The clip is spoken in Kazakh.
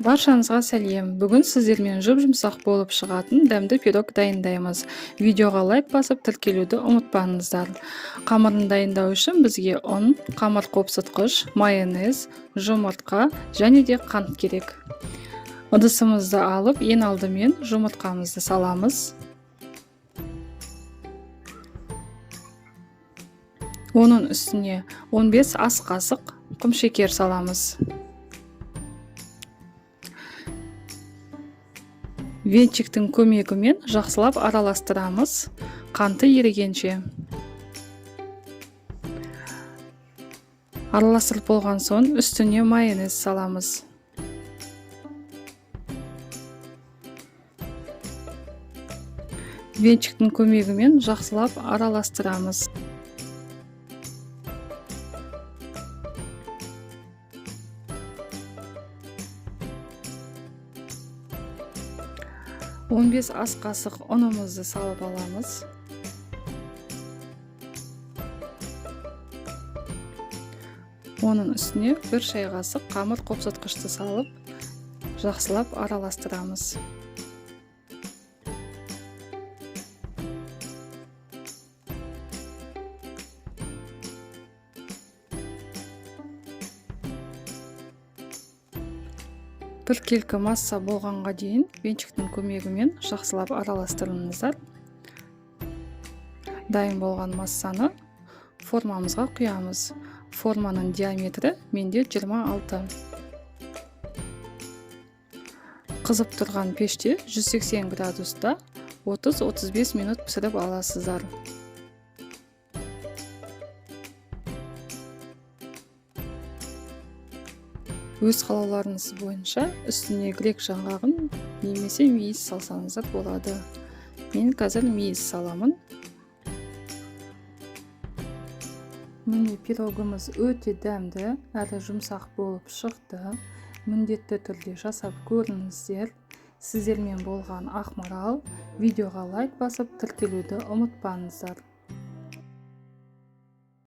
Баршаңызға сәлем. Бүгін сіздермен жұп-жұмсақ болып шығатын дәмді пирог дайындаймыз. Видеоға лайк басып, тіркелуді ұмытпаңыздар. Қамырын дайындау үшін бізге ұн, қамыр қопсытқыш, майонез, жұмыртқа және де қант керек. Ыдысымызды алып, ең алдымен жұмыртқамызды саламыз. Оның үстіне 15 ас қасық құмшекер саламыз. Венчиктің көмегімен жақсылап араластырамыз, қанты ерігенше. Араластырып болған соң үстіне майонез саламыз. Венчиктің көмегімен жақсылап араластырамыз. Он 15 ас қасық ұнымызды салып аламыз. Оның үстіне 1 шай қасық қамыр қопсытқышты салып, жақсылап араластырамыз. Біркелкі масса болғанға дейін венчиктің көмегімен жақсылап араластырыңыздар. Дайын болған массаны формамызға құямыз. Форманың диаметрі менде 26. Қызып тұрған пеште 180 градуста 30-35 минут пісіріп аласыздар. Өз қалауларыңыз бойынша үстіне грек жаңғағын немесе мейіз салсаңыздар болады. Мен қазір мейіз саламын. Міне пирогымыз өте дәмді әрі жұмсақ болып шықты. Міндетті түрде жасап көріңіздер. Сіздермен болған Ақмарал. Видеоға лайк басып, тіркелуді ұмытпаңыздар.